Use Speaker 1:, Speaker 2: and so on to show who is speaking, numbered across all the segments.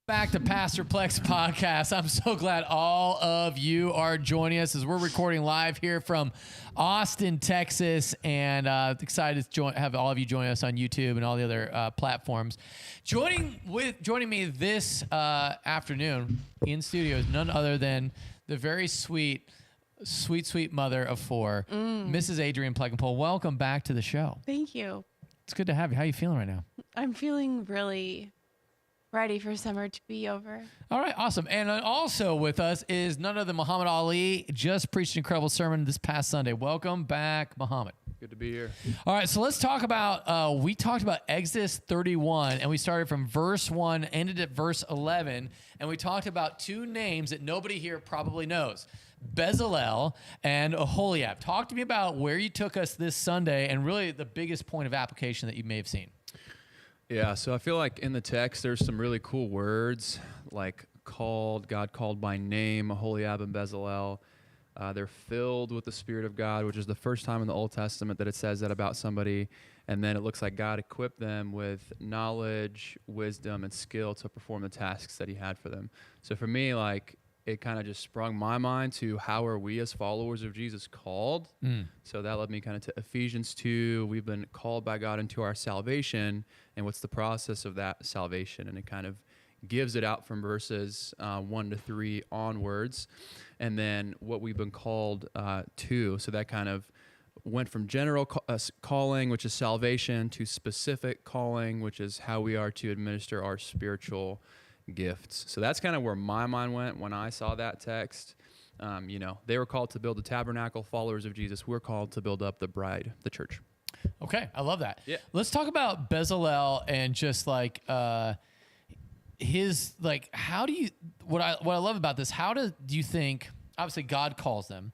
Speaker 1: Back to Pastor Plek's podcast. I'm so glad all of you are joining us as we're recording live here from Austin, Texas, and excited to have all of you join us on YouTube and all the other platforms. Joining me this afternoon in studio is none other than the very sweet mother of four, Mrs. Adrienne Plek. Welcome back to the show.
Speaker 2: Thank you.
Speaker 1: It's good to have you. How are you feeling right now?
Speaker 2: I'm feeling really ready for summer to be over.
Speaker 1: All right, awesome. And also with us is none other than Muhammad Ali. Just preached an incredible sermon this past Sunday. Welcome back, Muhammad.
Speaker 3: Good to be here.
Speaker 1: All right, so let's talk about, we talked about Exodus 31, and we started from verse 1, ended at verse 11, and we talked about two names that nobody here probably knows, Bezalel and Aholiab. Talk to me about where you took us this Sunday and really the biggest point of application that you may have seen.
Speaker 3: Yeah, so I feel like in the text there's some really cool words like God called by name, Aholiab and Bezalel. They're filled with the Spirit of God, which is the first time in the Old Testament that it says that about somebody. And then it looks like God equipped them with knowledge, wisdom, and skill to perform the tasks that he had for them. So for me, like, it kind of just sprung my mind to how are we as followers of Jesus called? So that led me kind of to Ephesians 2. We've been called by God into our salvation, and what's the process of that salvation? And it kind of gives it out from verses 1 to 3 onwards, and then what we've been called to. So that kind of went from general calling, which is salvation, to specific calling, which is how we are to administer our spiritual gifts. So that's kind of where my mind went when I saw that text. They were called to build the tabernacle. Followers of Jesus, we're called to build up the bride, the church.
Speaker 1: Okay, I love that.
Speaker 3: Yeah.
Speaker 1: Let's talk about Bezalel and just like his, like, how do you, what I love about this, how do you think, obviously God calls them,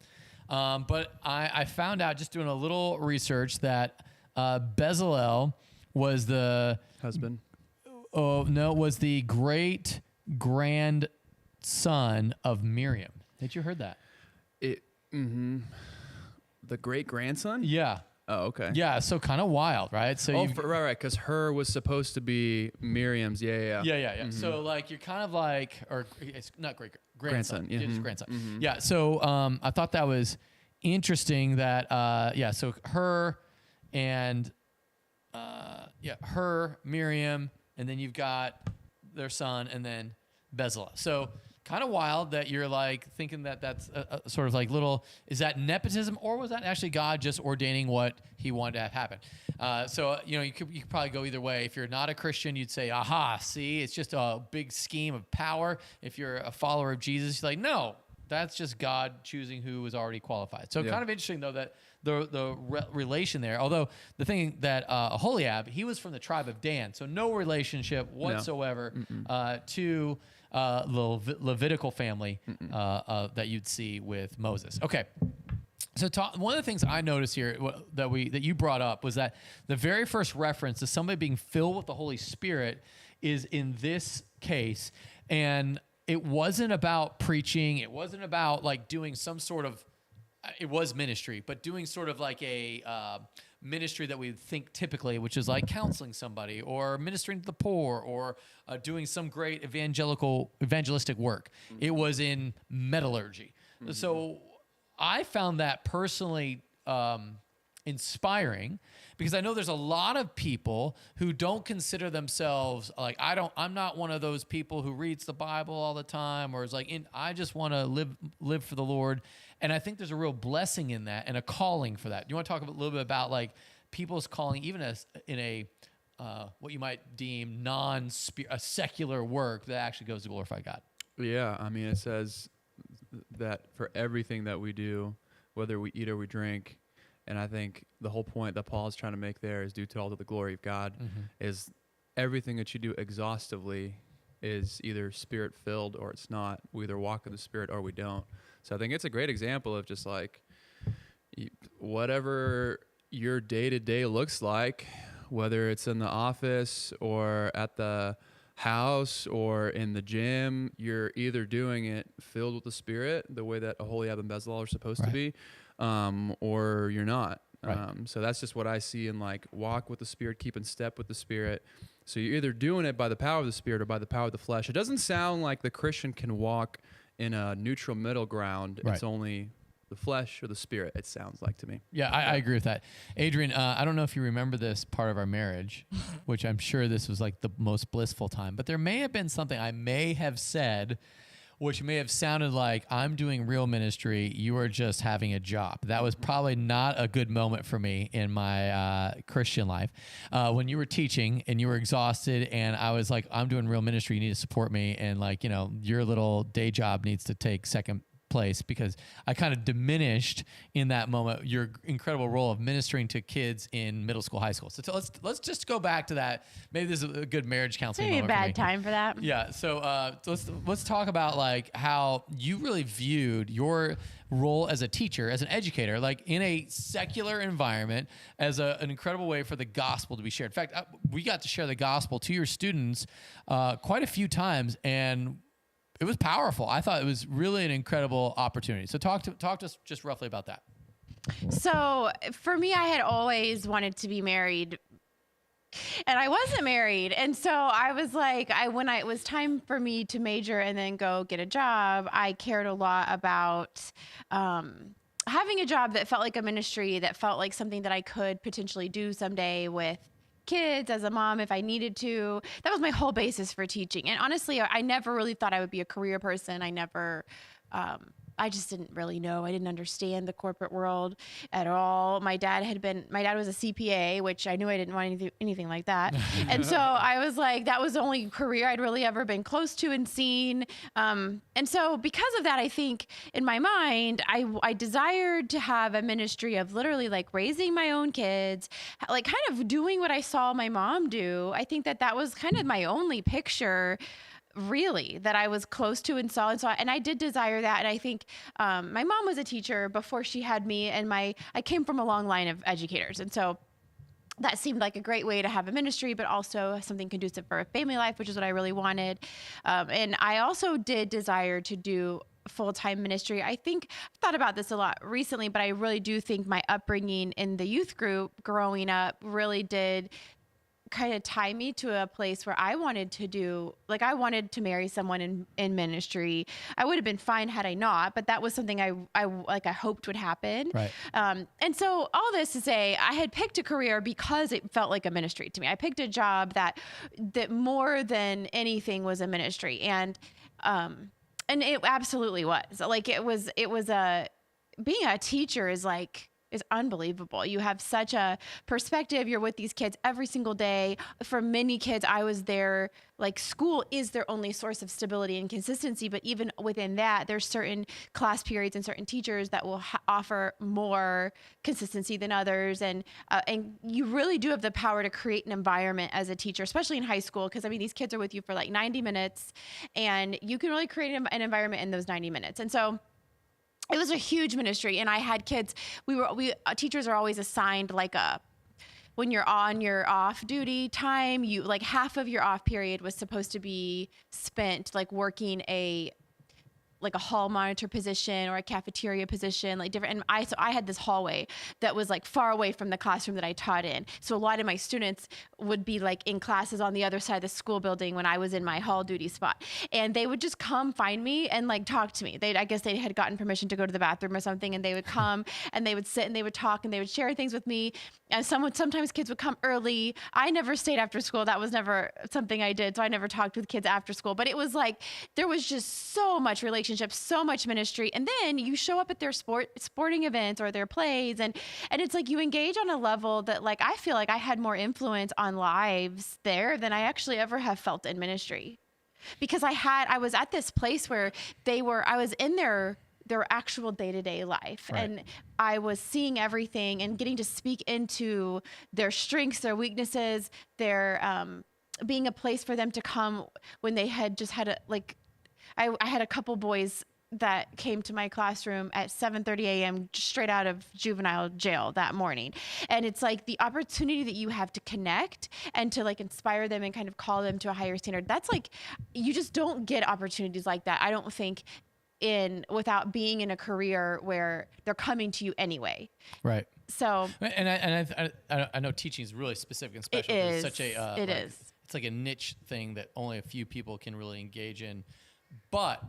Speaker 1: but I found out just doing a little research that Bezalel was the
Speaker 3: Husband.
Speaker 1: Oh, no, it was the great grandson of Miriam. Had you heard that?
Speaker 3: The great grandson?
Speaker 1: Yeah.
Speaker 3: Oh, okay.
Speaker 1: Yeah, so kind of wild, right? So
Speaker 3: right, because her was supposed to be Miriam's. Yeah.
Speaker 1: Yeah. So like you're kind of like, or it's not great grandson.
Speaker 3: Yeah.
Speaker 1: Just grandson. Yeah. So I thought that was interesting that so her and her, Miriam, and then you've got their son, and then Bezalel. So kind of wild that you're like thinking that that's a sort of like little, is that nepotism, or was that actually God just ordaining what he wanted to have happen? You could probably go either way. If you're not a Christian, you'd say, aha, see, it's just a big scheme of power. If you're a follower of Jesus, you're like, no, that's just God choosing who was already qualified. So kind of interesting, though, that the relation there. Although the thing that Aholiab, he was from the tribe of Dan, so no relationship whatsoever to the Levitical family that you'd see with Moses. Okay. So one of the things I noticed here that you brought up was that the very first reference to somebody being filled with the Holy Spirit is in this case, and it wasn't about preaching. It wasn't about like doing some sort of, it was ministry, but doing sort of like a ministry that we think typically, which is like counseling somebody or ministering to the poor or doing some great evangelistic work. It was in metallurgy. So I found that personally inspiring, because I know there's a lot of people who don't consider themselves like, I'm not one of those people who reads the Bible all the time, or is like, I just want to live for the Lord. And I think there's a real blessing in that and a calling for that. Do you want to talk a little bit about like people's calling, even as in a what you might deem a secular work that actually goes to glorify God?
Speaker 3: Yeah, I mean, it says that for everything that we do, whether we eat or we drink, and I think the whole point that Paul is trying to make there is due to all to the glory of God, is everything that you do exhaustively is either spirit-filled or it's not. We either walk in the Spirit or we don't. So I think it's a great example of just like whatever your day-to-day looks like, whether it's in the office or at the house or in the gym, you're either doing it filled with the Spirit, the way that Aholiab and Bezalel are supposed to be, or you're not.
Speaker 1: Right.
Speaker 3: So that's just what I see in like walk with the Spirit, keep in step with the Spirit. So you're either doing it by the power of the Spirit or by the power of the flesh. It doesn't sound like the Christian can walk in a neutral middle ground.
Speaker 1: Right.
Speaker 3: It's only the flesh or the Spirit, it sounds like to me.
Speaker 1: Yeah, I agree with that. Adrian, I don't know if you remember this part of our marriage, which I'm sure this was like the most blissful time, but there may have been something I may have said which may have sounded like I'm doing real ministry, you are just having a job. That was probably not a good moment for me in my Christian life. When you were teaching and you were exhausted and I was like, I'm doing real ministry, you need to support me. And like, you know, your little day job needs to take second place, because I kind of diminished in that moment your incredible role of ministering to kids in middle school, high school. So let's just go back to that. Maybe this is a good marriage counseling
Speaker 2: Maybe a
Speaker 1: moment for me.
Speaker 2: bad time for that.
Speaker 1: Yeah. So let's talk about like how you really viewed your role as a teacher, as an educator, like in a secular environment, as an incredible way for the gospel to be shared. In fact, we got to share the gospel to your students quite a few times, and it was powerful. I thought it was really an incredible opportunity. So talk to us just roughly about that.
Speaker 2: So for me, I had always wanted to be married, and I wasn't married. And so I was like, when it was time for me to major and then go get a job, I cared a lot about having a job that felt like a ministry, that felt like something that I could potentially do someday with kids, as a mom, if I needed to. That was my whole basis for teaching. And honestly, I never really thought I would be a career person. I just didn't really know. I didn't understand the corporate world at all. My dad was a CPA, which I knew I didn't want anything like that. And so I was like, that was the only career I'd really ever been close to and seen. And so because of that, I think in my mind, I desired to have a ministry of literally like raising my own kids, like kind of doing what I saw my mom do. I think that was kind of my only picture, really, that I was close to and saw. And I did desire that. And I think my mom was a teacher before she had me, and I came from a long line of educators. And so that seemed like a great way to have a ministry, but also something conducive for a family life, which is what I really wanted. And I also did desire to do full-time ministry. I think I've thought about this a lot recently, but I really do think my upbringing in the youth group growing up really did kind of tie me to a place where I wanted to marry someone in ministry. I would have been fine had I not, but that was something I hoped would happen.
Speaker 1: Right.
Speaker 2: And so all this to say, I had picked a career because it felt like a ministry to me. I picked a job that more than anything was a ministry. And it absolutely was. Like it was being a teacher is unbelievable. You have such a perspective. You're with these kids every single day. For many kids, I was there, like school is their only source of stability and consistency. But even within that, there's certain class periods and certain teachers that will offer more consistency than others. And you really do have the power to create an environment as a teacher, especially in high school. Because I mean, these kids are with you for like 90 minutes and you can really create an environment in those 90 minutes. And so it was a huge ministry, and I had kids. Teachers are always assigned when you're on your off duty time, you like half of your off period was supposed to be spent like working a hall monitor position or a cafeteria position, like different. And so I had this hallway that was like far away from the classroom that I taught in. So a lot of my students would be like in classes on the other side of the school building when I was in my hall duty spot. And they would just come find me and like talk to me. I guess they had gotten permission to go to the bathroom or something, and they would come and they would sit and they would talk and they would share things with me. And sometimes kids would come early. I never stayed after school. That was never something I did. So I never talked with kids after school, but it was like, there was just so much relationship, so much ministry. And then you show up at their sporting events or their plays. And it's like you engage on a level that like, I feel like I had more influence on lives there than I actually ever have felt in ministry, because I was at this place where I was in their actual day-to-day life.
Speaker 1: Right.
Speaker 2: And I was seeing everything and getting to speak into their strengths, their weaknesses, their being a place for them to come when they had just had I had a couple boys that came to my classroom at 7:30 a.m. straight out of juvenile jail that morning. And it's like the opportunity that you have to connect and to like inspire them and kind of call them to a higher standard. That's like, you just don't get opportunities like that, I don't think, without being in a career where they're coming to you anyway.
Speaker 1: Right.
Speaker 2: So
Speaker 1: I know teaching is really specific and special.
Speaker 2: it is.
Speaker 1: It's such a
Speaker 2: It is.
Speaker 1: It's like a niche thing that only a few people can really engage in. But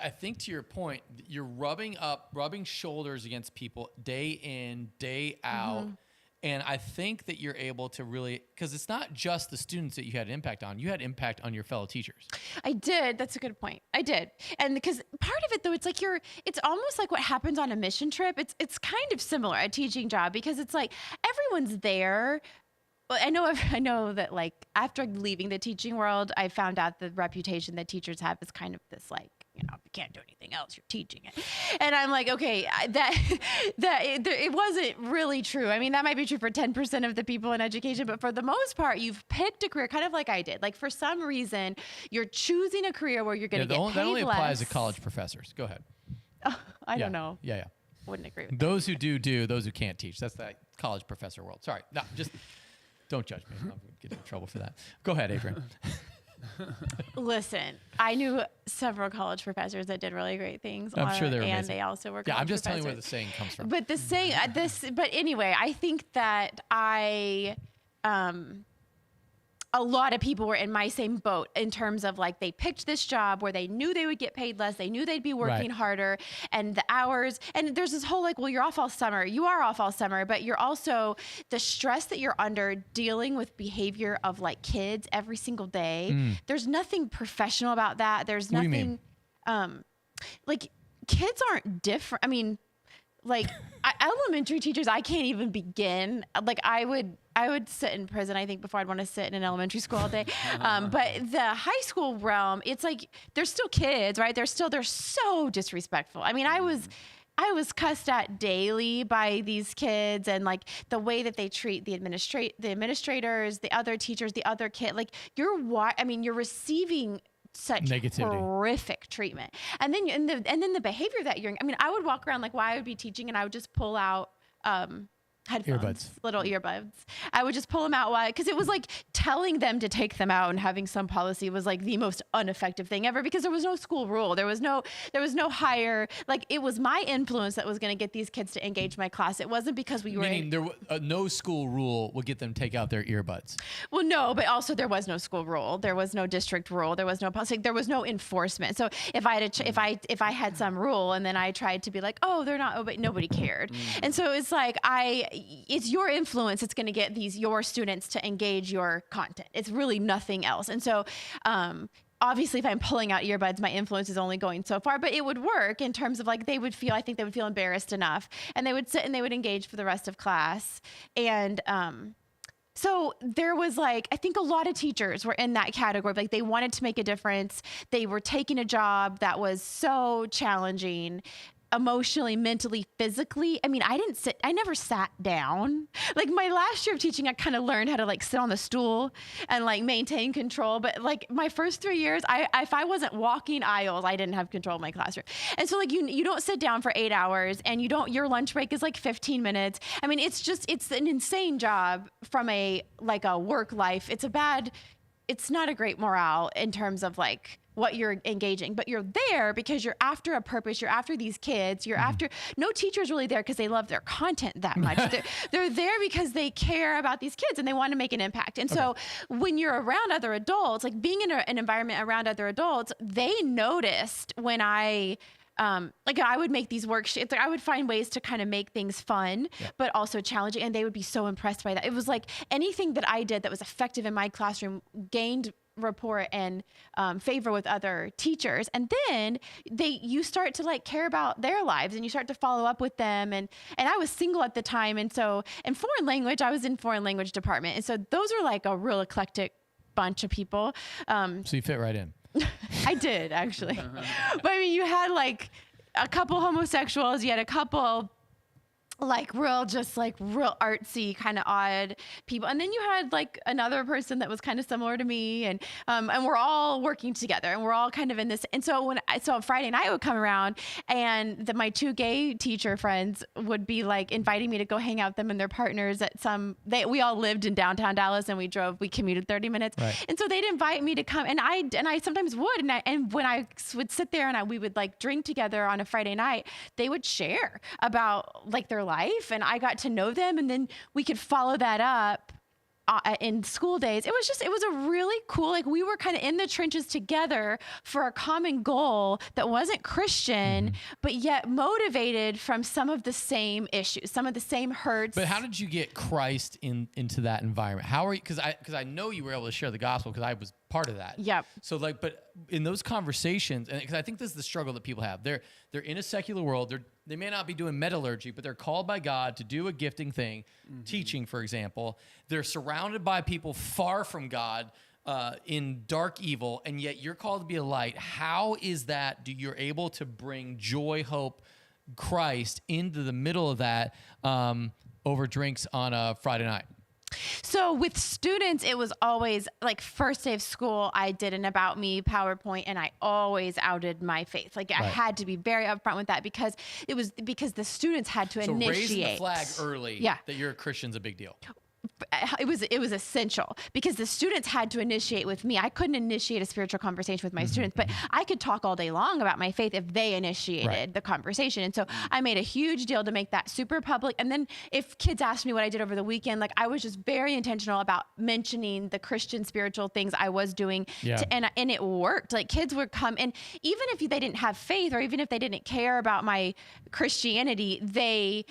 Speaker 1: I think to your point, you're rubbing shoulders against people day in, day out. And I think that you're able to really, because it's not just the students that you had an impact on. You had impact on your fellow teachers.
Speaker 2: I did. That's a good point. I did. And because part of it though, it's like it's almost like what happens on a mission trip. It's kind of similar, a teaching job, because it's like everyone's there. Well, I know that like after leaving the teaching world, I found out the reputation that teachers have is kind of this like, you can't do anything else. You're teaching it. And I'm like, okay, it wasn't really true. I mean, that might be true for 10% of the people in education, but for the most part, you've picked a career kind of like I did. Like for some reason, you're choosing a career where you're going to get paid
Speaker 1: that only
Speaker 2: less.
Speaker 1: applies to college professors. Go ahead.
Speaker 2: I don't know.
Speaker 1: Yeah.
Speaker 2: Wouldn't agree with
Speaker 1: those who do, those who can't teach. That's that college professor world. Sorry. No, just don't judge me. I'm going to get in trouble for that. Go ahead, Adrian.
Speaker 2: Listen, I knew several college professors that did really great things.
Speaker 1: I'm sure they were
Speaker 2: and
Speaker 1: amazing.
Speaker 2: they also were.
Speaker 1: Yeah, I'm just
Speaker 2: professors.
Speaker 1: telling you where the saying comes from.
Speaker 2: But the saying, but anyway, I think that a lot of people were in my same boat in terms of like they picked this job where they knew they would get paid less, they knew they'd be working harder, and the hours. And there's this whole like, well, you're off all summer. You are off all summer, but you're also the stress that you're under dealing with behavior of like kids every single day. There's nothing professional about that. There's
Speaker 1: What do you
Speaker 2: nothing like kids aren't different. I mean, like elementary teachers, I can't even begin. Like I would sit in prison, I think, before I'd want to sit in an elementary school all day. But the high school realm, it's like they're still kids, right? they're so disrespectful. I mean, I was cussed at daily by these kids, and like the way that they treat the administrators, the other teachers, the other kid. Like you're receiving such
Speaker 1: negativity,
Speaker 2: horrific treatment. And then the behavior that I mean, I would walk around like while I would be teaching, and I would just pull out headphones, little earbuds. I would just pull them out because it was like telling them to take them out and having some policy was like the most ineffective thing ever, because there was no school rule. There was no higher, like it was my influence that was going to get these kids to engage my class. It wasn't because we were
Speaker 1: meaning no school rule would get them to take out their earbuds.
Speaker 2: Well, no, but also there was no school rule. There was no district rule. There was no policy. There was no enforcement. So if I had some rule and then I tried to be like, oh, they're not, but nobody cared. And so it's like it's your influence that's going to get your students to engage your content. It's really nothing else. And so obviously if I'm pulling out earbuds, my influence is only going so far, but it would work in terms of like I think they would feel embarrassed enough, and they would sit and they would engage for the rest of class. And so there was like, I think a lot of teachers were in that category. Like they wanted to make a difference. They were taking a job that was so challenging, emotionally, mentally, physically. I mean, I never sat down. Like my last year of teaching, I kind of learned how to like sit on the stool and like maintain control. But like my first 3 years, if I wasn't walking aisles, I didn't have control of my classroom. And so like you don't sit down for 8 hours, and your lunch break is like 15 minutes. I mean, it's an insane job from a work life. It's not a great morale in terms of like what you're engaging, but you're there because you're after a purpose. You're after these kids. You're after, no teacher's really there because they love their content that much. They're there because they care about these kids and they want to make an impact. And so when you're around other adults, like being in an environment around other adults, they noticed when I would make these worksheets. Like I would find ways to kind of make things fun, but also challenging. And they would be so impressed by that. It was like anything that I did that was effective in my classroom gained rapport and favor with other teachers. And then you start to like care about their lives, and you start to follow up with them. And I was single at the time. And so in foreign language, I was in foreign language department. And so those are like a real eclectic bunch of people.
Speaker 1: So you fit right in.
Speaker 2: I did actually. But I mean, you had like a couple homosexuals, you had a couple like real artsy kind of odd people, and then you had like another person that was kind of similar to me, and we're all working together, and we're all kind of in this. And so on Friday night would come around, and my two gay teacher friends would be like inviting me to go hang out with them and their partners at we all lived in downtown Dallas, and we commuted 30 minutes. Right. And so they'd invite me to come, and I sometimes would, and when I would sit there and we would like drink together on a Friday night, they would share about like their life, and I got to know them, and then we could follow that up in school days. It was a really cool, like we were kind of in the trenches together for a common goal that wasn't Christian, but yet motivated from some of the same issues, some of the same hurts.
Speaker 1: But how did you get Christ into that environment? How are you? Because I know you were able to share the gospel because I was part of that.
Speaker 2: Yep.
Speaker 1: So like, but in those conversations, and because I think this is the struggle that people have, they're in a secular world. They may not be doing metallurgy, but they're called by God to do a gifting thing, teaching, for example. They're surrounded by people far from God in dark evil, and yet you're called to be a light. How is that you're able to bring joy, hope, Christ into the middle of that over drinks on a Friday night?
Speaker 2: So with students, it was always like first day of school, I did an about me PowerPoint, and I always outed my faith. Like I had to be very upfront with that because the students had to initiate.
Speaker 1: So raising the flag early that you're a Christian's a big deal.
Speaker 2: It was essential because the students had to initiate with me. I couldn't initiate a spiritual conversation with my students, but I could talk all day long about my faith if they initiated the conversation. And so I made a huge deal to make that super public. And then if kids asked me what I did over the weekend, like I was just very intentional about mentioning the Christian spiritual things I was doing. And it worked. Like kids would come, and even if they didn't have faith or even if they didn't care about my Christianity,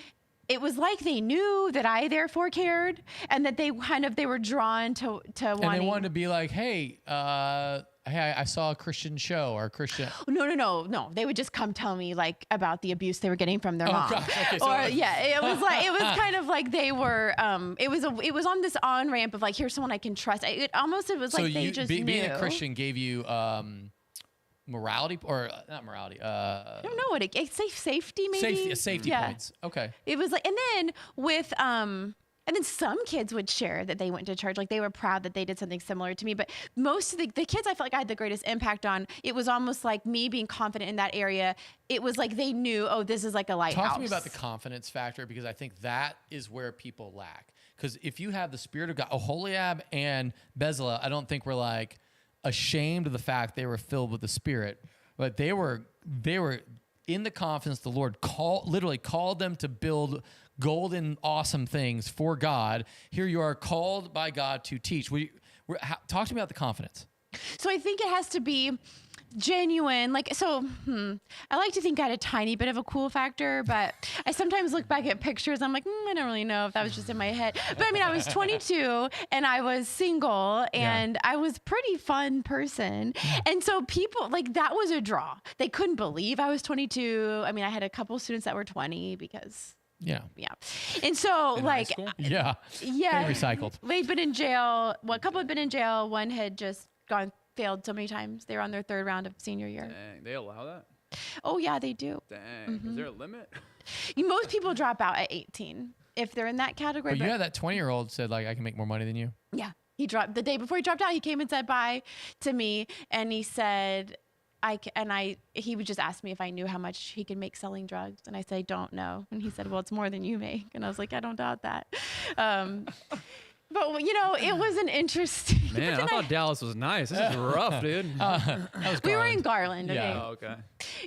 Speaker 2: it was like they knew that I therefore cared, and that they were drawn to wanting.
Speaker 1: And they wanted to be like, hey, I saw a Christian show or a Christian.
Speaker 2: No. They would just come tell me like about the abuse they were getting from their mom.
Speaker 1: Gosh. Okay,
Speaker 2: it was kind of like they were. It was on this on ramp of like, here's someone I can trust. It was like they just knew.
Speaker 1: Being a Christian gave you morality or not morality.
Speaker 2: I don't know what it's safety maybe.
Speaker 1: Safety points. Okay.
Speaker 2: It was like, and then with and then some kids would share that they went to church, like they were proud that they did something similar to me. But most of the kids I felt like I had the greatest impact on, it was almost like me being confident in that area. It was like they knew, oh, this is like a lighthouse.
Speaker 1: Talk to me about the confidence factor, because I think that is where people lack. Because if you have the Spirit of God, Oholiab and Bezalel, I don't think we're like ashamed of the fact they were filled with the Spirit, but they were in the confidence the Lord literally called them to build golden, awesome things for God. Here you are called by God to teach. Talk to me about the confidence.
Speaker 2: So I think it has to be genuine. Like, so, I like to think I had a tiny bit of a cool factor, but I sometimes look back at pictures. I'm like, I don't really know if that was just in my head. But I mean, I was 22 and I was single and I was a pretty fun person. And so people like that was a draw. They couldn't believe I was 22. I mean, I had a couple students that were 20 because yeah. And so like,
Speaker 1: yeah. Recycled.
Speaker 2: They'd been in jail. Well, a couple had been in jail. One had just failed so many times. They were on their third round of senior year.
Speaker 3: Dang, they allow that?
Speaker 2: Oh yeah, they do.
Speaker 3: Dang, is there a limit?
Speaker 2: Most people drop out at 18 if they're in that category.
Speaker 1: But you had that 20-year-old said like, I can make more money than you.
Speaker 2: Yeah, he dropped the day before he dropped out. He came and said bye to me, and he said, he would just ask me if I knew how much he could make selling drugs. And I said, I don't know. And he said, well, it's more than you make. And I was like, I don't doubt that. But, it was an interesting...
Speaker 3: Man, I thought Dallas was nice. This is rough, dude.
Speaker 2: We were in Garland. Okay?
Speaker 3: Yeah, okay.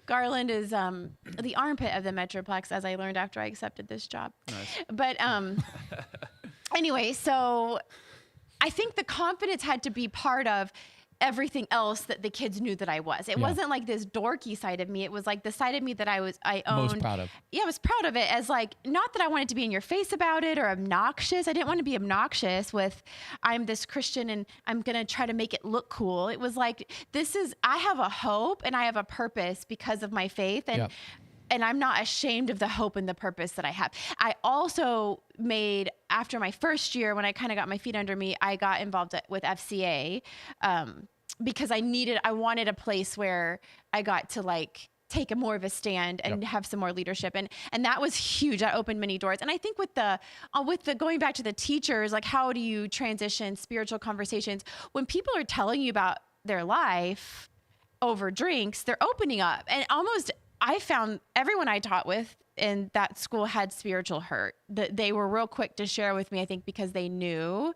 Speaker 2: Garland is the armpit of the Metroplex, as I learned after I accepted this job.
Speaker 3: Nice.
Speaker 2: But anyway, so I think the confidence had to be part of everything else that the kids knew that I was. It wasn't like this dorky side of me. It was like the side of me that I owned.
Speaker 1: Most proud of.
Speaker 2: Yeah, I was proud of it as like, not that I wanted to be in your face about it or obnoxious. I didn't want to be obnoxious with, I'm this Christian and I'm going to try to make it look cool. It was like, I have a hope and I have a purpose because of my faith. And I'm not ashamed of the hope and the purpose that I have. I also after my first year, when I kind of got my feet under me, I got involved with FCA because I wanted a place where I got to like take more of a stand and have some more leadership. And that was huge. That opened many doors. And I think with the going back to the teachers, like how do you transition spiritual conversations when people are telling you about their life over drinks, they're opening up. And almost I found everyone I taught with in that school had spiritual hurt. They were real quick to share with me, I think, because they knew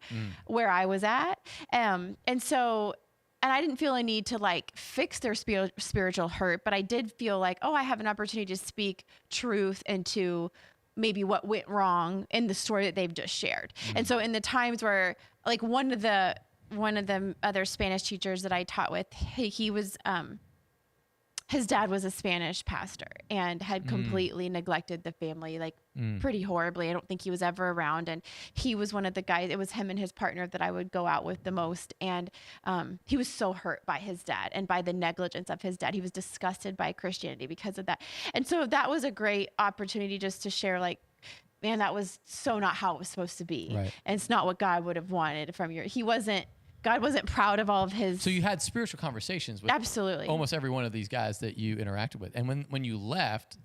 Speaker 2: where I was at. And I didn't feel a need to like fix their spiritual hurt, but I did feel like, oh, I have an opportunity to speak truth into maybe what went wrong in the story that they've just shared. And so in the times where like one of the other Spanish teachers that I taught with, he was, his dad was a Spanish pastor and had completely neglected the family, like pretty horribly. I don't think he was ever around. And he was one of the guys, it was him and his partner that I would go out with the most. And he was so hurt by his dad and by the negligence of his dad. He was disgusted by Christianity because of that. And so that was a great opportunity just to share, like, man, that was so not how it was supposed to be.
Speaker 1: Right.
Speaker 2: And it's not what God would have wanted from God wasn't proud of all of his.
Speaker 1: So you had spiritual conversations with
Speaker 2: absolutely
Speaker 1: almost every one of these guys that you interacted with. And when you left,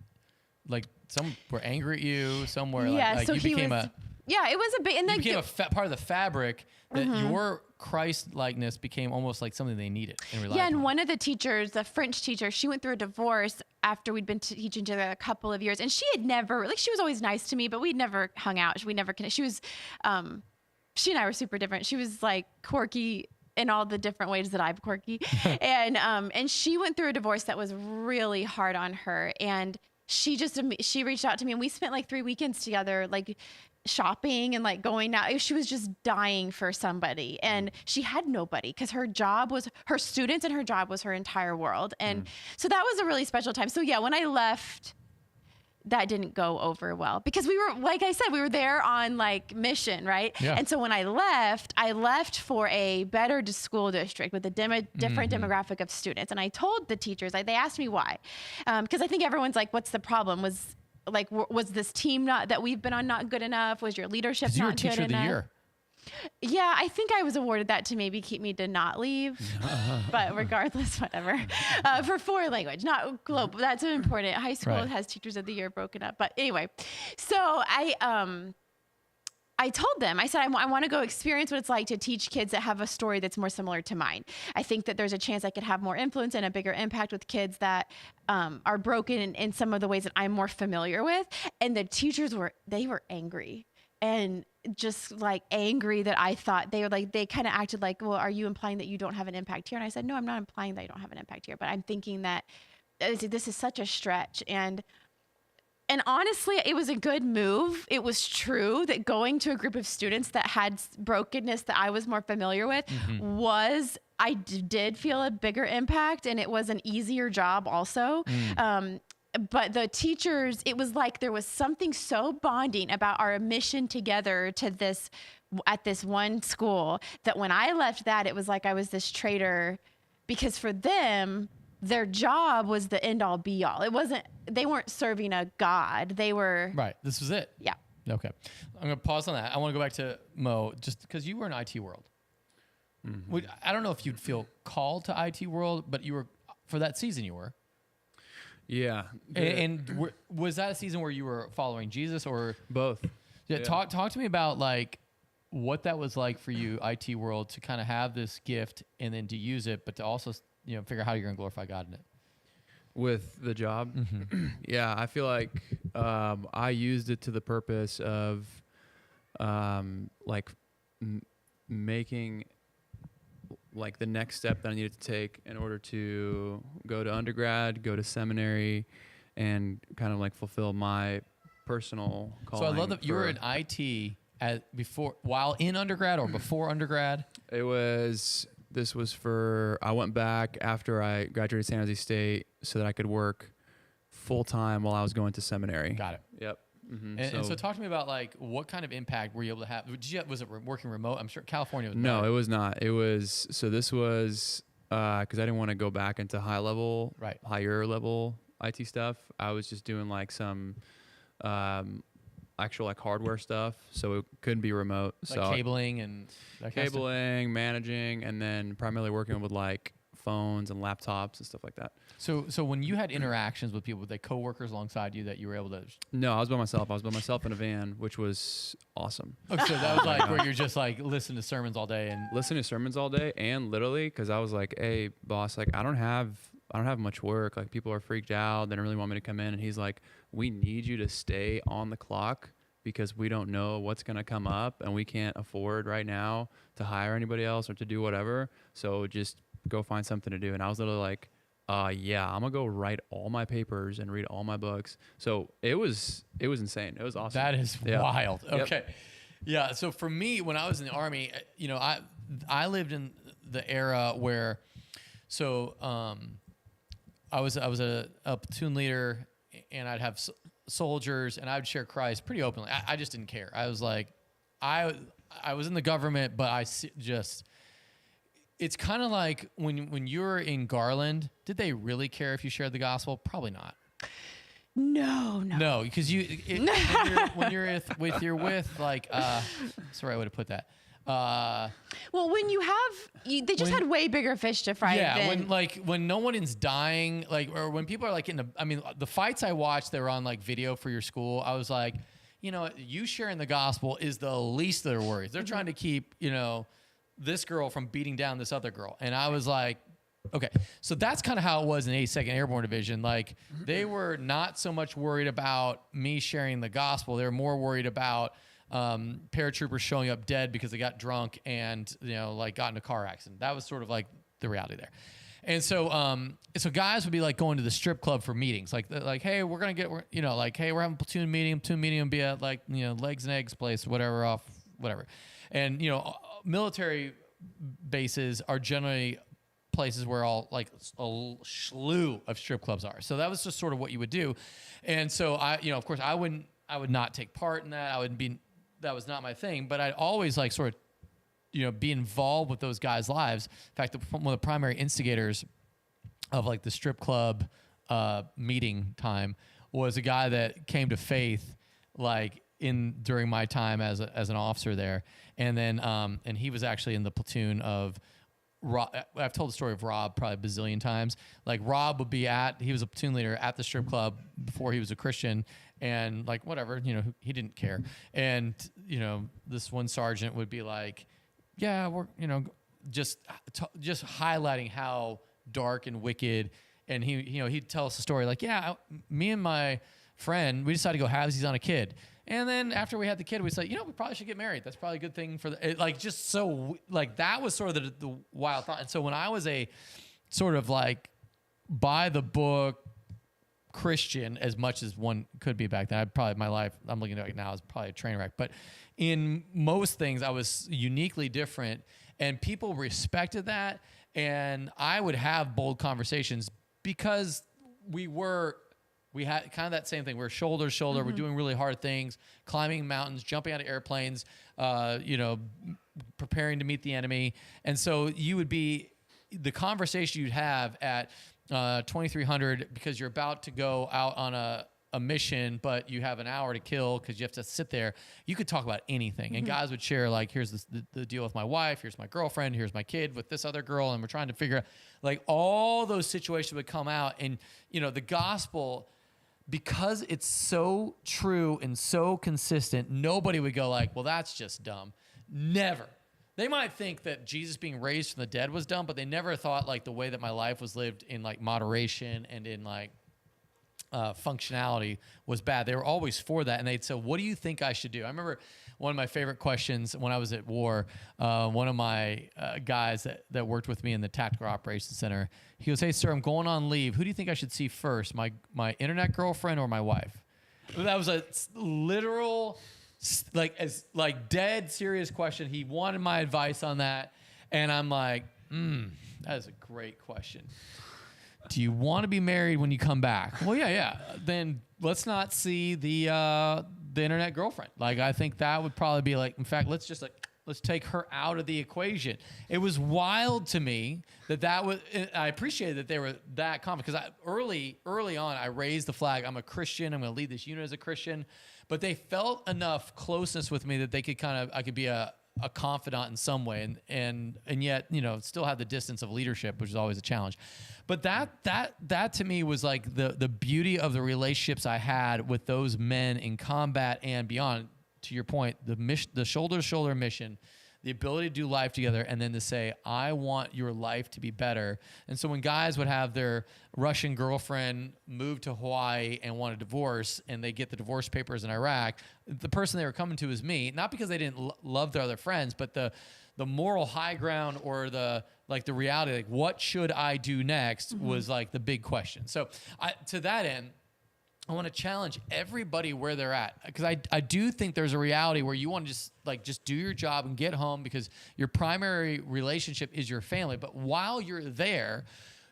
Speaker 1: like some were angry at you, some were like
Speaker 2: so
Speaker 1: you became it was
Speaker 2: a bit, and
Speaker 1: you
Speaker 2: then
Speaker 1: became part of the fabric that your Christ likeness became almost like something they needed and relied
Speaker 2: and
Speaker 1: upon.
Speaker 2: one of the teachers, the French teacher, she went through a divorce after we'd been teaching together a couple of years, and she had never, like, she was always nice to me, but we'd never hung out. We never connected. She was, she and I were super different. She was like quirky in all the different ways that I'm quirky. And she went through a divorce that was really hard on her. And she reached out to me, and we spent like 3 weekends together, like shopping and like going out. She was just dying for somebody, and she had nobody because her job was her students and her job was her entire world. And so that was a really special time. So yeah, when I left, that didn't go over well because we were, like I said, we were there on like mission, right?
Speaker 1: Yeah.
Speaker 2: And so when I left for a better school district with a different demographic of students. And I told the teachers, they asked me why. Because I think everyone's like, what's the problem? Was this team that we've been on not good enough? Was your leadership
Speaker 1: you were
Speaker 2: not good enough?
Speaker 1: teacher of the year.
Speaker 2: Yeah, I think I was awarded that to maybe keep me to not leave, but regardless, whatever. For foreign language, not global. That's important. High school has teachers of the year broken up. But anyway, so I told them, I said, I want to go experience what it's like to teach kids that have a story that's more similar to mine. I think that there's a chance I could have more influence and a bigger impact with kids that are broken in some of the ways that I'm more familiar with. And the teachers were angry. And just like angry that I thought they kind of acted like, well, are you implying that you don't have an impact here? And I said, no, I'm not implying that you don't have an impact here, but I'm thinking that this is such a stretch. And honestly, it was a good move. It was true that going to a group of students that had brokenness that I was more familiar with I did feel a bigger impact, and it was an easier job also. But the teachers, it was like there was something so bonding about our mission together at this one school that when I left that, it was like I was this traitor, because for them, their job was the end all be all. They weren't serving a God. They were.
Speaker 1: Right. This was it.
Speaker 2: Yeah.
Speaker 1: Okay. I'm going to pause on that. I want to go back to Mo, just because you were in IT world. I don't know if you'd feel called to IT world, but you were, for that season you were.
Speaker 3: Yeah.
Speaker 1: And was that a season where you were following Jesus or
Speaker 3: both?
Speaker 1: Yeah. Talk to me about like what that was like for you, IT world, to kind of have this gift and then to use it, but to also, figure out how you're going to glorify God in it.
Speaker 3: With the job? Yeah, I feel like I used it to the purpose of making like the next step that I needed to take in order to go to undergrad, go to seminary, and kind of like fulfill my personal calling.
Speaker 1: So I love that you were in IT while in undergrad or before undergrad.
Speaker 3: I went back after I graduated San Jose State so that I could work full time while I was going to seminary.
Speaker 1: Got it.
Speaker 3: Yep. Mm-hmm.
Speaker 1: And so talk to me about like what kind of impact were you able to have? Was it working remote? I'm sure California was
Speaker 3: No,
Speaker 1: better.
Speaker 3: it was not. This was because I didn't want to go back into higher level IT stuff. I was just doing like some actual like hardware stuff, so it couldn't be remote.
Speaker 1: Like
Speaker 3: so
Speaker 1: cabling and that kind of stuff?
Speaker 3: managing, and then primarily working with like phones and laptops and stuff like that.
Speaker 1: So when you had interactions with people, with like coworkers alongside you, that you were able to.
Speaker 3: No, I was by myself. I was by myself in a van, which was awesome.
Speaker 1: Okay, so that was like where you're just like listening to sermons all day and
Speaker 3: listening to sermons all day, and literally because I was like, "Hey, boss, like I don't have much work. Like people are freaked out. They don't really want me to come in." And he's like, "We need you to stay on the clock because we don't know what's gonna come up, and we can't afford right now to hire anybody else or to do whatever. So just go find something to do." And I was literally like, Yeah, I'm gonna go write all my papers and read all my books. So it was insane. It was awesome.
Speaker 1: That is
Speaker 3: Yeah.
Speaker 1: wild.
Speaker 3: Yep.
Speaker 1: Okay. Yeah. So for me, when I was in the Army, I lived in the era where, I was a platoon leader, and I'd have soldiers, and I would share Christ pretty openly. I just didn't care. I was like, I was in the government, but it's kind of like when you were in Garland, did they really care if you shared the gospel? Probably not. No, because when you're with like, what's the right way to put that?
Speaker 2: Well, when they just had way bigger fish to fry.
Speaker 1: Yeah, when no one is dying, like, or when people are like the fights I watched that were on like video for your school, I was like, you sharing the gospel is the least of their worries. They're trying to keep, this girl from beating down this other girl. And I was like, okay. So that's kind of how it was in 82nd Airborne Division. Like, they were not so much worried about me sharing the gospel. They were more worried about paratroopers showing up dead because they got drunk and, like, got in a car accident. That was sort of like the reality there. And so, so guys would be like going to the strip club for meetings, like, hey, we're gonna get, hey, we're having a platoon meeting will be at like, Legs and Eggs place, whatever. And, military bases are generally places where all like a slew of strip clubs are. So that was just sort of what you would do. And so of course I would not take part in that. That was not my thing, but I'd always like sort of, be involved with those guys' lives. In fact, one of the primary instigators of like the strip club meeting time was a guy that came to faith like during my time as an officer there. And then and he was actually in the platoon of Rob. I've told the story of Rob probably a bazillion times. Like, Rob would he was a platoon leader at the strip club before he was a Christian, and like whatever, he didn't care. And this one sergeant would be like, yeah, we're just highlighting how dark and wicked. And he'd tell us a story like, yeah, me and my friend, we decided to go halvesies on a kid. And then after we had the kid, we said, we probably should get married. That's probably a good thing for just so like that was sort of the wild thought. And so when I was a sort of like by the book Christian, as much as one could be back then, my life, I'm looking at it now, is probably a train wreck. But in most things, I was uniquely different, and people respected that. And I would have bold conversations because we had kind of that same thing. We're shoulder to shoulder. We're doing really hard things, climbing mountains, jumping out of airplanes, preparing to meet the enemy. And so the conversation you'd have at 2300 because you're about to go out on a mission, but you have an hour to kill because you have to sit there. You could talk about anything. And guys would share, like, here's the deal with my wife, here's my girlfriend, here's my kid with this other girl, and we're trying to figure out, like, all those situations would come out. And, the gospel, because it's so true and so consistent, nobody would go like, well, that's just dumb. Never. They might think that Jesus being raised from the dead was dumb, but they never thought like the way that my life was lived in like moderation and in like functionality was bad. They were always for that. And they'd say, what do you think I should do? I remember one of my favorite questions when I was at war, one of my guys that worked with me in the Tactical Operations Center, he goes, hey, sir, I'm going on leave. Who do you think I should see first, my internet girlfriend or my wife? That was a literal, dead serious question. He wanted my advice on that. And I'm like, that is a great question. Do you want to be married when you come back? Well, yeah. Then let's not see the internet girlfriend. Like, I think that would probably be like, in fact, let's take her out of the equation. It was wild to me that was, I appreciated that they were that confident, because early on, I raised the flag. I'm a Christian. I'm going to lead this unit as a Christian. But they felt enough closeness with me that they could I could be a confidant in some way, and yet, still have the distance of leadership, which is always a challenge. But that to me was like the beauty of the relationships I had with those men in combat and beyond. To your point, the shoulder-to-shoulder mission, the ability to do life together, and then to say, I want your life to be better. And so when guys would have their Russian girlfriend move to Hawaii and want a divorce, and they get the divorce papers in Iraq, the person they were coming to is me, not because they didn't love their other friends, but the the moral high ground or the reality, like what should I do next was like the big question. So to that end, I want to challenge everybody where they're at, because I do think there's a reality where you want to just do your job and get home because your primary relationship is your family. But while you're there,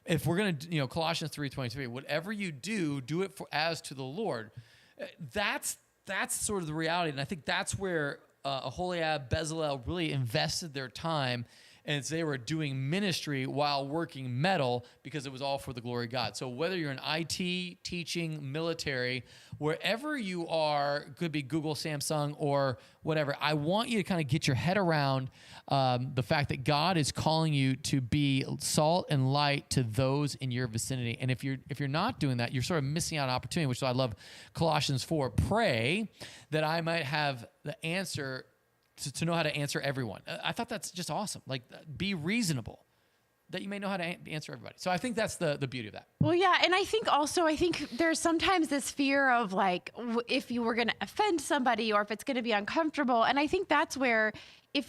Speaker 1: if we're going to, Colossians 3:23, whatever you do, do it as to the Lord. That's sort of the reality. And I think that's where Aholiab, Bezalel really invested their time, and they were doing ministry while working metal because it was all for the glory of God. So whether you're in IT, teaching, military, wherever you are, could be Google, Samsung, or whatever, I want you to kind of get your head around the fact that God is calling you to be salt and light to those in your vicinity. And if you're not doing that, you're sort of missing out on opportunity, which is why I love Colossians 4. Pray that I might have the answer to know how to answer everyone. I thought that's just awesome. Like, be reasonable, that you may know how to answer everybody. So I think that's the beauty of that.
Speaker 2: Well, yeah. And I think there's sometimes this fear of like, if you were going to offend somebody or if it's going to be uncomfortable. And I think that's where if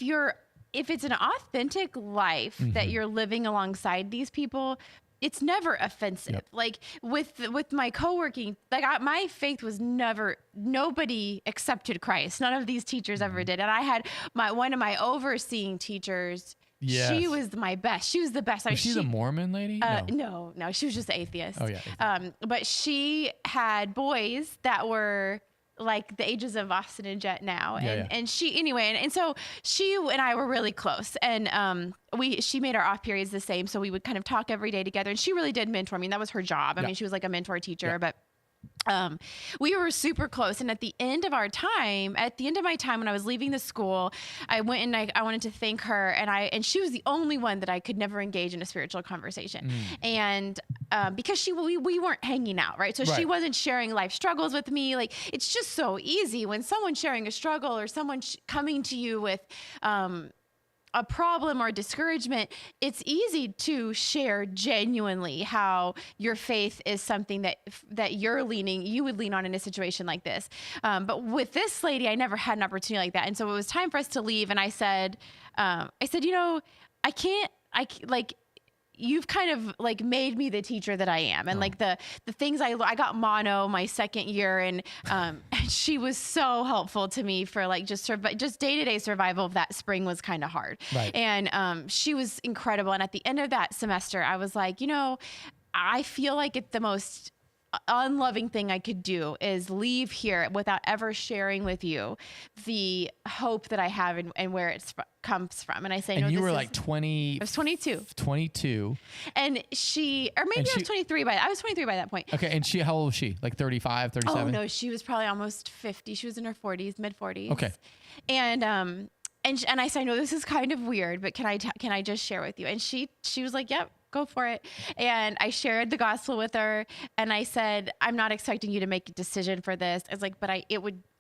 Speaker 2: it's an authentic life that you're living alongside these people, it's never offensive.
Speaker 1: Yep.
Speaker 2: Like with my co-working, like my faith was nobody accepted Christ. None of these teachers ever did. And I had one of my overseeing teachers.
Speaker 1: Yes.
Speaker 2: She was my best. She was the best.
Speaker 1: Was she the Mormon lady?
Speaker 2: No, she was just atheist.
Speaker 1: Oh yeah.
Speaker 2: But she had boys that were like the ages of Austin and Jet now. And she, anyway, and so she and I were really close, and she made our off periods the same. So we would kind of talk every day together, and she really did mentor me. That was her job. I mean, she was like a mentor teacher, but we were super close. And at the end of my time when I was leaving the school, I went and I wanted to thank her, and she was the only one that I could never engage in a spiritual conversation. And because we weren't hanging out, right? So she wasn't sharing life struggles with me. Like, it's just so easy when someone's sharing a struggle or someone coming to you with a problem or discouragement, it's easy to share genuinely how your faith is something that you would lean on in a situation like this. But with this lady, I never had an opportunity like that. And so it was time for us to leave. And I said, you've kind of like made me the teacher that I am. And like the things I got mono my second year, and she was so helpful to me for like just day-to-day survival of that spring was kind of hard.
Speaker 1: Right.
Speaker 2: And she was incredible. And at the end of that semester, I was like, I feel like it's the most unloving thing I could do is leave here without ever sharing with you the hope that I have and where it comes from. And I say,
Speaker 1: and you were like 20.
Speaker 2: I was 22.
Speaker 1: 22.
Speaker 2: And I was 23 I was 23 by that point.
Speaker 1: Okay. And how old was she? Like 35, 37?
Speaker 2: Oh no, she was probably almost 50. She was in her 40s, mid 40s.
Speaker 1: Okay.
Speaker 2: And I said, I know this is kind of weird, but can I just share with you? And she was like, yep. Go for it. And I shared the gospel with her, and I said, I'm not expecting you to make a decision for this. I was like, but I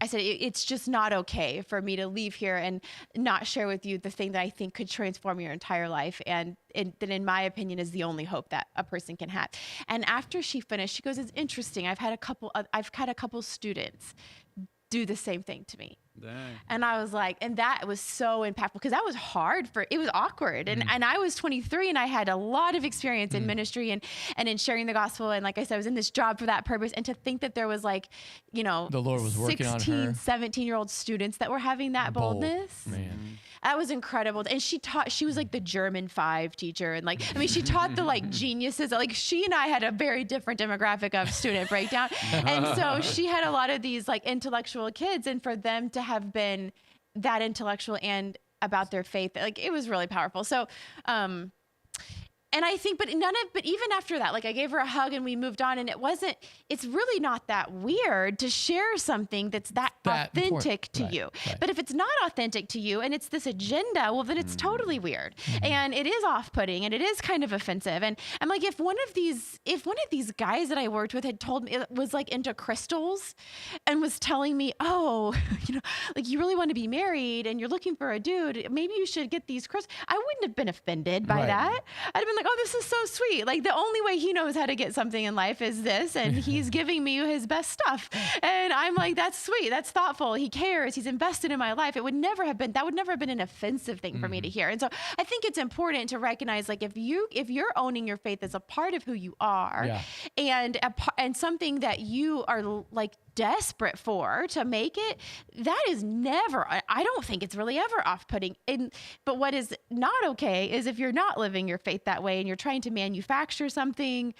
Speaker 2: said, it's just not okay for me to leave here and not share with you the thing that I think could transform your entire life. And that in my opinion is the only hope that a person can have. And after she finished, she goes, it's interesting. I've had a couple students do the same thing to me.
Speaker 3: Dang.
Speaker 2: And I was like, and that was so impactful because that was hard it was awkward. And I was 23 and I had a lot of experience in ministry and in sharing the gospel. And like I said, I was in this job for that purpose. And to think that there was like, the
Speaker 1: Lord was working
Speaker 2: 16,
Speaker 1: on her.
Speaker 2: 17-year-old students that were having that boldness.
Speaker 1: Man.
Speaker 2: That was incredible. And she was like the German 5 teacher. And like, I mean, she taught the like geniuses. Like she and I had a very different demographic of student breakdown. And so she had a lot of these like intellectual kids, and for them to have been that intellectual and about their faith, like it was really powerful. So, and I think, but even after that, like I gave her a hug and we moved on, and it's really not that weird to share something that's that authentic to you. Right. But if it's not authentic to you and it's this agenda, well, then it's totally weird. And it is off-putting and it is kind of offensive. And I'm like, if one of these guys that I worked with had told me it was like into crystals and was telling me, oh, like you really want to be married and you're looking for a dude, maybe you should get these crystals. I wouldn't have been offended by that. I'd have been like, oh, this is so sweet. Like the only way he knows how to get something in life is this. And he's giving me his best stuff. And I'm like, that's sweet. That's thoughtful. He cares. He's invested in my life. That would never have been an offensive thing for me to hear. And so I think it's important to recognize, like, if you're owning your faith as a part of who you are, and something that you are like desperate for to make it, that is never, I don't think it's really ever off-putting. But what is not okay is if you're not living your faith that way and you're trying to manufacture something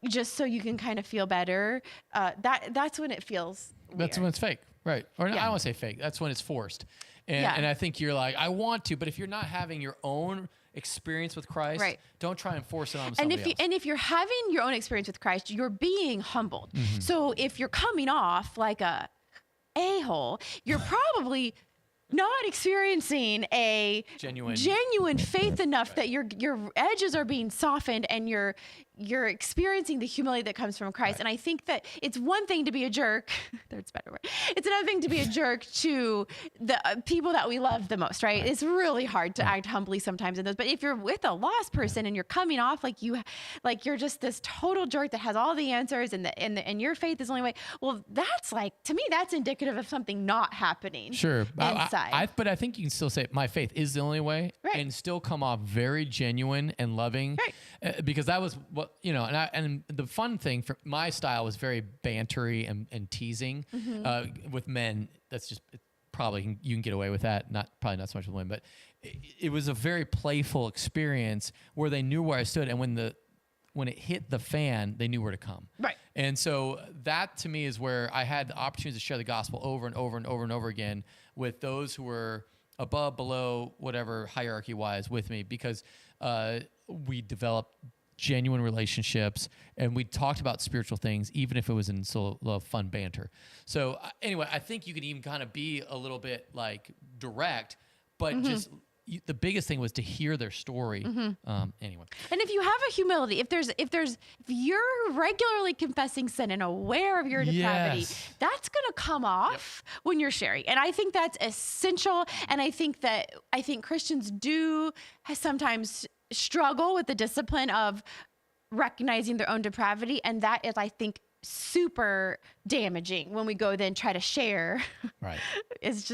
Speaker 2: just so you can kind of feel better. That's when it feels weird.
Speaker 1: That's when it's fake, right? Or I don't want to say fake. That's when it's forced. And I think you're like, I want to, but if you're not having your own experience with Christ, don't try and force it on somebody else.
Speaker 2: And if you're having your own experience with Christ, you're being humbled. So if you're coming off like a a-hole, you're probably not experiencing a genuine faith enough that your edges are being softened and you're experiencing the humility that comes from Christ. And I think that it's one thing to be a jerk. There's a better word. It's another thing to be a jerk to the people that we love the most, right? It's really hard to act humbly sometimes in those. But if you're with a lost person and you're coming off like you're just this total jerk that has all the answers and your faith is the only way, well, that's like, to me, that's indicative of something not happening.
Speaker 1: Sure.
Speaker 2: Inside.
Speaker 1: But I think you can still say my faith is the only way and still come off very genuine and loving. Because that was what, and the fun thing for my style was very bantery and teasing with men. That's just probably, you can get away with that. Probably not so much with women, but it was a very playful experience where they knew where I stood. And when it hit the fan, they knew where to come. Right. And so that to me is where I had the opportunity to share the gospel over and over and over and over again with those who were above, below, whatever, hierarchy-wise with me, because we developed genuine relationships and we talked about spiritual things, even if it was in sort of fun banter. So anyway, I think you can even kind of be a little bit like direct, but just the biggest thing was to hear their story. Anyway.
Speaker 2: And if you have a humility, if you're regularly confessing sin and aware of your depravity, that's going to come off when you're sharing. And I think that's essential. And I think Christians do sometimes struggle with the discipline of recognizing their own depravity. And that is, I think, super damaging when we go then try to share. Right. It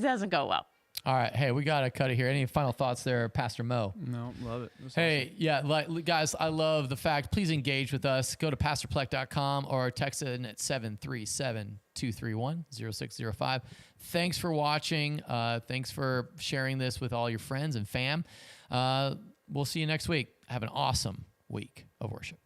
Speaker 2: doesn't go well.
Speaker 1: All right. Hey, we got to cut it here. Any final thoughts there, Pastor Mo?
Speaker 3: No, love it.
Speaker 1: Hey, awesome. Guys, I love the fact. Please engage with us. Go to pastorplek.com or text in at 737-231-0605. Thanks for watching. Thanks for sharing this with all your friends and fam. We'll see you next week. Have an awesome week of worship.